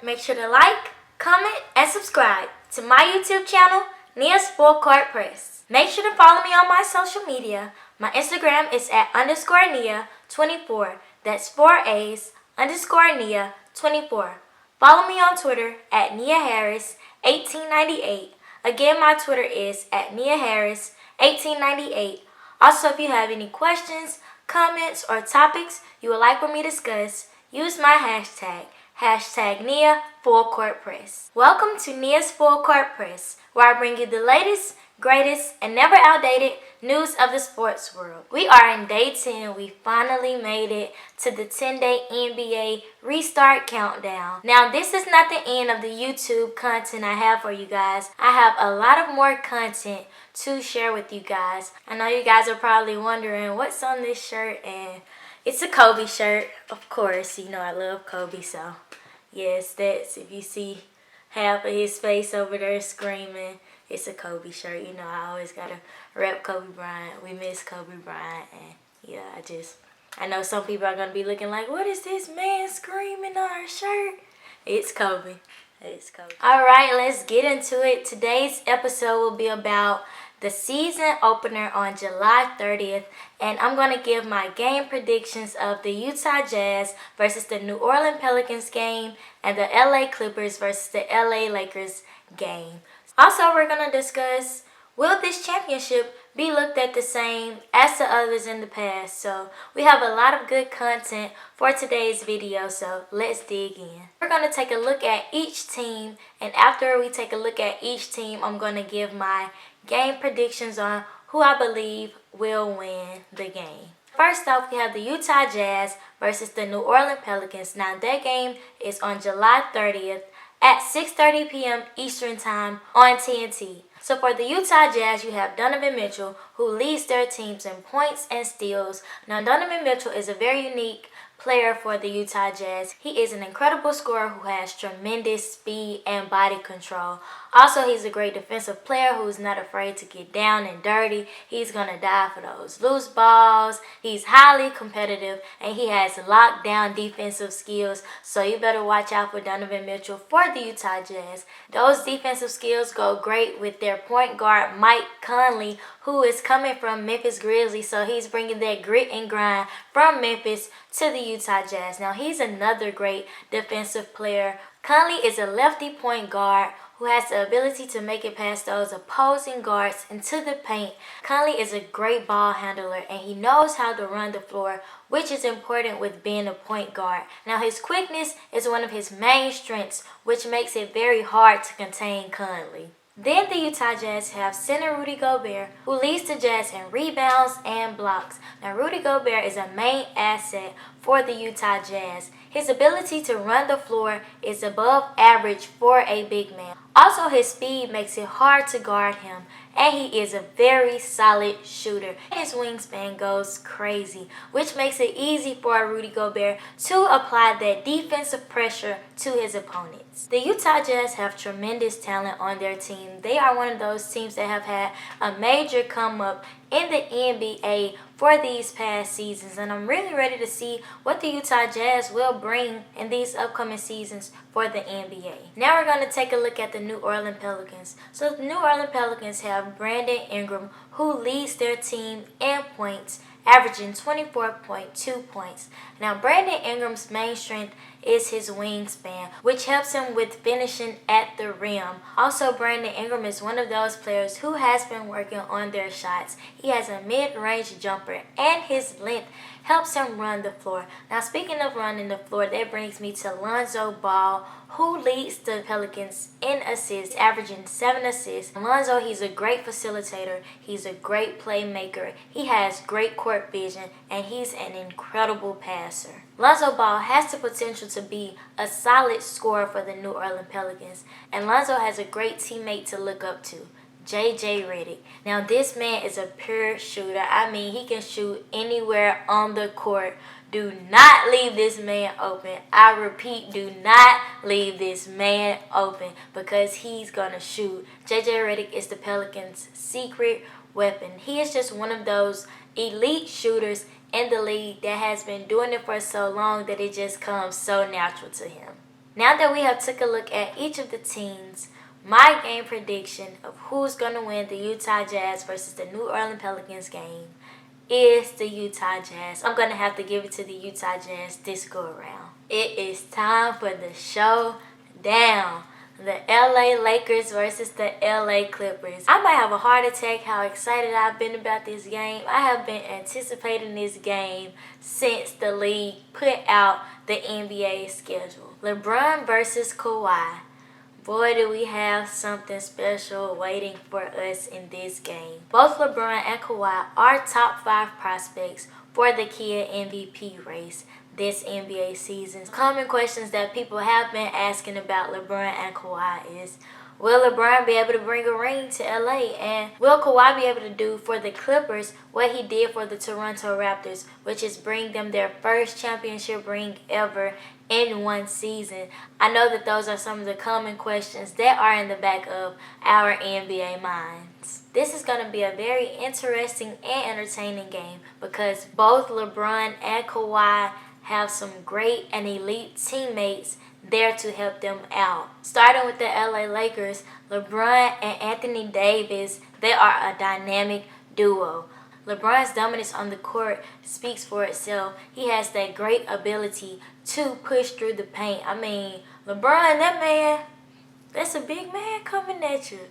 Make sure to like, comment, and subscribe to my YouTube channel, Nia Full Court Press. Make sure to follow me on my social media. My Instagram is at _Nia24. That's 4 A's _Nia24. Follow me on Twitter at Nia Harris 1898. Again, my Twitter is at Nia Harris 1898. Also, if you have any questions, comments, or topics you would like for me to discuss, use my hashtag Nia Full Court Press. Welcome to Nia's Full Court Press, where I bring you the latest, greatest, and never outdated news of the sports world. We are in day 10. We finally made it to the 10-day NBA restart countdown. Now, this is not the end of the YouTube content I have for you guys. I have a lot of more content to share with you guys. I know you guys are probably wondering what's on this shirt, and it's a Kobe shirt, of course. You know I love Kobe, so yes, that's, if you see half of his face over there screaming, it's a Kobe shirt. You know, I always gotta rep Kobe Bryant. We miss Kobe Bryant, and yeah, I know some people are gonna be looking like, what is this man screaming on her shirt? It's Kobe. It's Kobe. All right, let's get into it. Today's episode will be about the season opener on July 30th, and I'm going to give my game predictions of the Utah Jazz versus the New Orleans Pelicans game and the LA Clippers versus the LA Lakers game. Also, we're going to discuss, will this championship be looked at the same as the others in the past? So we have a lot of good content for today's video, so let's dig in. We're going to take a look at each team, and after we take a look at each team, I'm going to give my game predictions on who I believe will win the game. First off, we have the Utah Jazz versus the New Orleans Pelicans. Now, that game is on July 30th at 6:30 p.m. Eastern Time on TNT. So for the Utah Jazz, you have Donovan Mitchell, who leads their teams in points and steals. Now, Donovan Mitchell is a very unique player for the Utah Jazz. He is an incredible scorer who has tremendous speed and body control. Also, he's a great defensive player who's not afraid to get down and dirty. He's going to die for those loose balls. He's highly competitive, and he has lockdown defensive skills. So you better watch out for Donovan Mitchell for the Utah Jazz. Those defensive skills go great with their point guard, Mike Conley, who is coming from Memphis Grizzlies. So he's bringing that grit and grind from Memphis to the Utah Jazz. Now, he's another great defensive player. Conley is a lefty point guard who has the ability to make it past those opposing guards into the paint. Conley is a great ball handler, and he knows how to run the floor, which is important with being a point guard. Now, his quickness is one of his main strengths, which makes it very hard to contain Conley. Then the Utah Jazz have center Rudy Gobert, who leads the Jazz in rebounds and blocks. Now, Rudy Gobert is a main asset for the Utah Jazz. His ability to run the floor is above average for a big man. Also, his speed makes it hard to guard him, and he is a very solid shooter. His wingspan goes crazy, which makes it easy for Rudy Gobert to apply that defensive pressure to his opponents. The Utah Jazz have tremendous talent on their team. They are one of those teams that have had a major come up in the NBA for these past seasons, and I'm really ready to see what the Utah Jazz will bring in these upcoming seasons for the NBA. Now we're going to take a look at the New Orleans Pelicans. So the New Orleans Pelicans have Brandon Ingram, who leads their team in points, averaging 24.2 points. Now, Brandon Ingram's main strength is his wingspan, which helps him with finishing at the rim. Also, Brandon Ingram is one of those players who has been working on their shots. He has a mid-range jumper, and his length helps him run the floor. Now, speaking of running the floor, that brings me to Lonzo Ball, who leads the Pelicans in assists, averaging 7 assists. Lonzo, he's a great facilitator. He's a great playmaker. He has great court vision, and he's an incredible passer. Lonzo Ball has the potential to be a solid scorer for the New Orleans Pelicans, and Lonzo has a great teammate to look up to, J.J. Redick. Now, this man is a pure shooter. I mean, he can shoot anywhere on the court. Do not leave this man open. I repeat, do not leave this man open, because he's going to shoot. J.J. Redick is the Pelicans' secret weapon. He is just one of those elite shooters in the league that has been doing it for so long that it just comes so natural to him. Now that we have took a look at each of the teams, my game prediction of who's going to win the Utah Jazz versus the New Orleans Pelicans game is the Utah Jazz. I'm going to have to give it to the Utah Jazz this go around. It is time for the showdown. The LA Lakers versus the LA Clippers. I might have a heart attack how excited I've been about this game. I have been anticipating this game since the league put out the NBA schedule. LeBron versus Kawhi. Boy, do we have something special waiting for us in this game. Both LeBron and Kawhi are top 5 prospects for the Kia MVP race this NBA season. Common questions that people have been asking about LeBron and Kawhi is, will LeBron be able to bring a ring to LA? And will Kawhi be able to do for the Clippers what he did for the Toronto Raptors, which is bring them their first championship ring ever in one season? I know that those are some of the common questions that are in the back of our NBA minds. This is going to be a very interesting and entertaining game because both LeBron and Kawhi have some great and elite teammates there to help them out. Starting with the LA Lakers, LeBron and Anthony Davis, they are a dynamic duo. LeBron's dominance on the court speaks for itself. He has that great ability to push through the paint. I mean, LeBron, that man, that's a big man coming at you.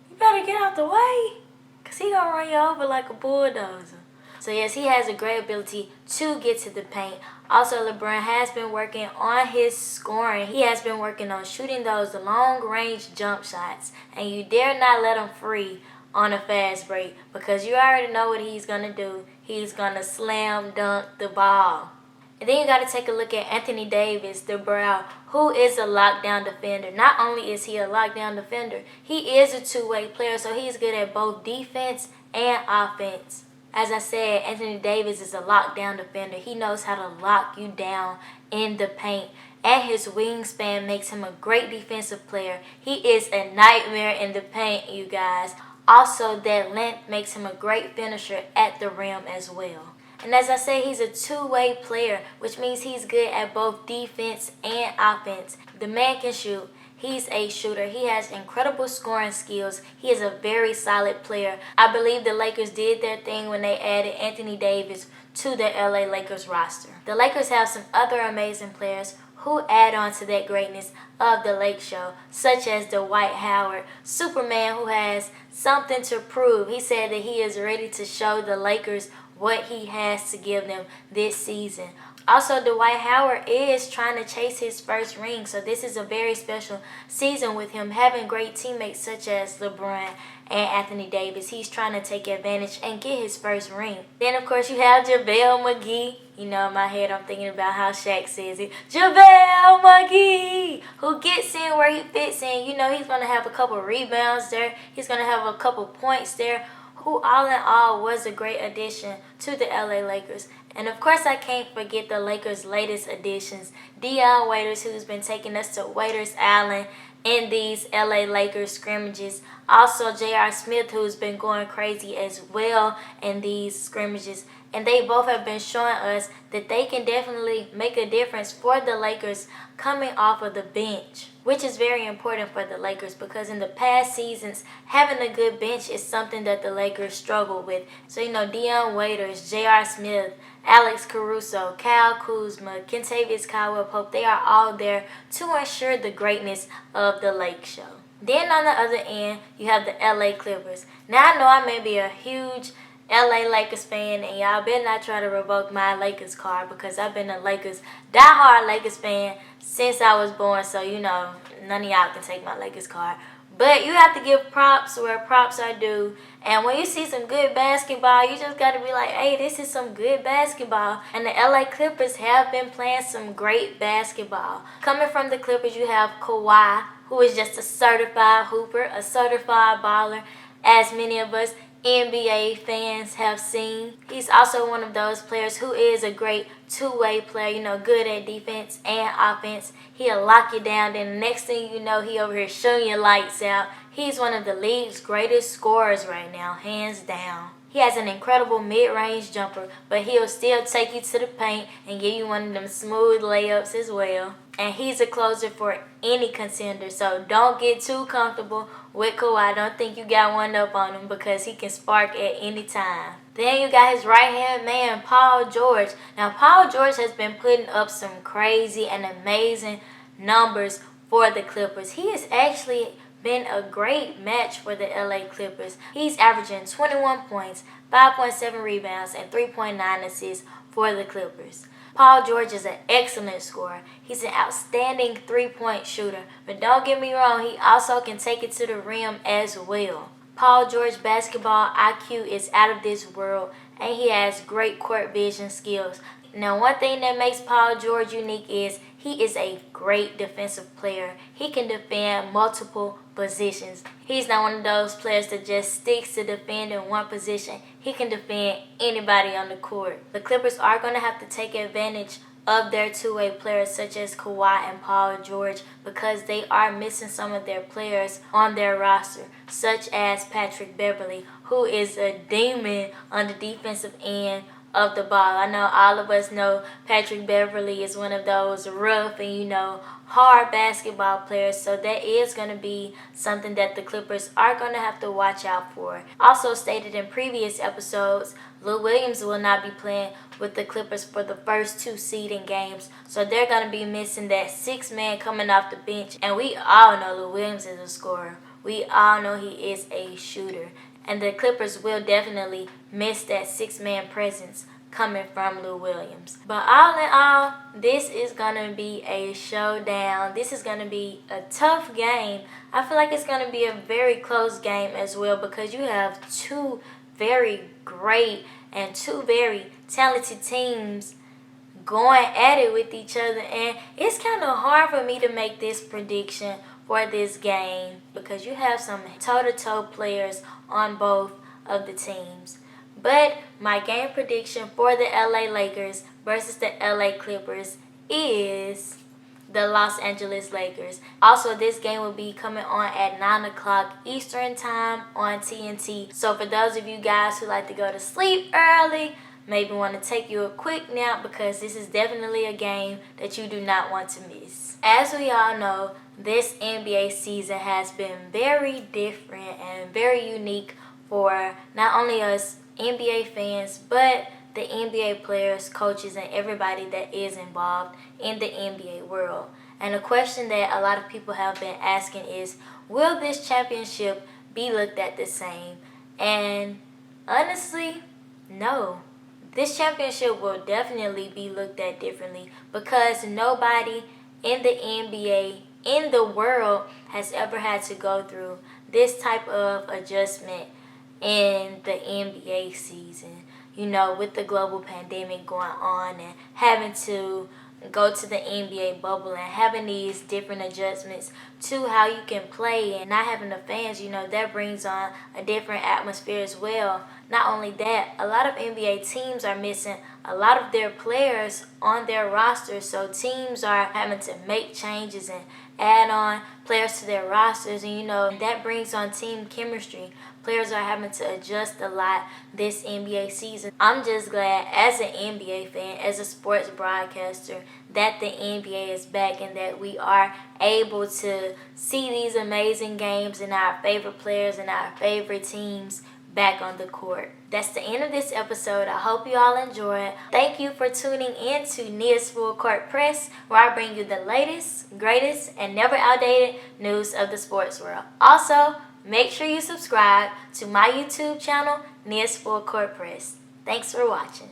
You better get out the way, because he gonna run you over like a bulldozer. So yes, he has a great ability to get to the paint. Also, LeBron has been working on his scoring. He has been working on shooting those long-range jump shots. And you dare not let him free on a fast break because you already know what he's going to do. He's going to slam dunk the ball. And then you got to take a look at Anthony Davis, the brow, who is a lockdown defender. Not only is he a lockdown defender, he is a two-way player, so he's good at both defense and offense. As I said, Anthony Davis is a lockdown defender. He knows how to lock you down in the paint. And his wingspan makes him a great defensive player. He is a nightmare in the paint, you guys. Also, that length makes him a great finisher at the rim as well. And as I say, he's a two-way player, which means he's good at both defense and offense. The man can shoot. He's a shooter. He has incredible scoring skills. He is a very solid player. I believe the Lakers did their thing when they added Anthony Davis to the LA Lakers roster. The Lakers have some other amazing players who add on to that greatness of the Lake Show, such as Dwight Howard, Superman, who has something to prove. He said that he is ready to show the Lakers what he has to give them this season. Also, Dwight Howard is trying to chase his first ring, so this is a very special season with him having great teammates such as LeBron and Anthony Davis. He's trying to take advantage and get his first ring. Then, of course, you have JaVale McGee. You know, in my head, I'm thinking about how Shaq says it. JaVale McGee, who gets in where he fits in. You know, he's going to have a couple rebounds there. He's going to have a couple points there. Who all in all was a great addition to the LA Lakers. And of course, I can't forget the Lakers' latest additions, Dion Waiters, who's been taking us to Waiters Island in these LA Lakers scrimmages. Also, J.R. Smith, who's been going crazy as well in these scrimmages. And they both have been showing us that they can definitely make a difference for the Lakers coming off of the bench, which is very important for the Lakers because in the past seasons, having a good bench is something that the Lakers struggle with. So, you know, Dion Waiters, J.R. Smith, Alex Caruso, Kyle Kuzma, Kentavious Caldwell-Pope, they are all there to ensure the greatness of the Lake Show. Then on the other end, you have the LA Clippers. Now I know I may be a huge LA Lakers fan, and y'all better not try to revoke my Lakers card because I've been a diehard Lakers fan since I was born, so you know, none of y'all can take my Lakers card. But you have to give props where props are due. And when you see some good basketball, you just got to be like, hey, this is some good basketball. And the LA Clippers have been playing some great basketball. Coming from the Clippers, you have Kawhi, who is just a certified hooper, a certified baller, as many of us NBA fans have seen. He's also one of those players who is a great two-way player, you know, good at defense and offense. He'll lock you down, then the next thing you know, he over here shooting your lights out. He's one of the league's greatest scorers right now, hands down. He has an incredible mid-range jumper, but he'll still take you to the paint and give you one of them smooth layups as well. And he's a closer for any contender, so don't get too comfortable with Kawhi. Don't think you got one up on him because he can spark at any time. Then you got his right-hand man, Paul George. Now, Paul George has been putting up some crazy and amazing numbers for the Clippers. He has actually been a great match for the LA Clippers. He's averaging 21 points, 5.7 rebounds, and 3.9 assists for the Clippers. Paul George is an excellent scorer. He's an outstanding three-point shooter. But don't get me wrong, he also can take it to the rim as well. Paul George's basketball IQ is out of this world, and he has great court vision skills. Now, one thing that makes Paul George unique is he is a great defensive player. He can defend multiple positions. He's not one of those players that just sticks to defending one position. He can defend anybody on the court. The Clippers are going to have to take advantage of their two-way players such as Kawhi and Paul George because they are missing some of their players on their roster, such as Patrick Beverley, who is a demon on the defensive end of the ball. I know all of us know Patrick Beverley is one of those rough and, hard basketball players, so that is going to be something that the Clippers are going to have to watch out for. Also stated in previous episodes, Lou Williams will not be playing with the Clippers for the first two seeding games, so they're going to be missing that sixth man coming off the bench, and we all know Lou Williams is a scorer. We all know he is a shooter, and the Clippers will definitely miss that six-man presence coming from Lou Williams. But all in all, this is going to be a showdown. This is going to be a tough game. I feel like it's going to be a very close game as well because you have two very great and two very talented teams going at it with each other. And it's kind of hard for me to make this prediction for this game because you have some toe-to-toe players on both of the teams. But my game prediction for the LA Lakers versus the LA Clippers is the Los Angeles Lakers. Also, this game will be coming on at 9 o'clock Eastern Time on TNT. So for those of you guys who like to go to sleep early, maybe want to take you a quick nap because this is definitely a game that you do not want to miss. As we all know, this NBA season has been very different and very unique for not only us NBA fans, but the NBA players, coaches, and everybody that is involved in the NBA world. And a question that a lot of people have been asking is, will this championship be looked at the same? And honestly, no. This championship will definitely be looked at differently because nobody in the NBA, in the world, has ever had to go through this type of adjustment in the NBA season, with the global pandemic going on and having to go to the NBA bubble and having these different adjustments to how you can play and not having the fans, that brings on a different atmosphere as well. Not only that, a lot of NBA teams are missing a lot of their players on their roster, so teams are having to make changes and add on players to their rosters, and that brings on team chemistry. Players are having to adjust a lot this NBA season. I'm just glad as an NBA fan, as a sports broadcaster, that the NBA is back and that we are able to see these amazing games and our favorite players and our favorite teams back on the court. That's the end of this episode. I hope you all enjoyed. Thank you for tuning in to Nia's Full Court Press, where I bring you the latest, greatest, and never outdated news of the sports world. Also, make sure you subscribe to my YouTube channel, Nia's Full Court Press. Thanks for watching.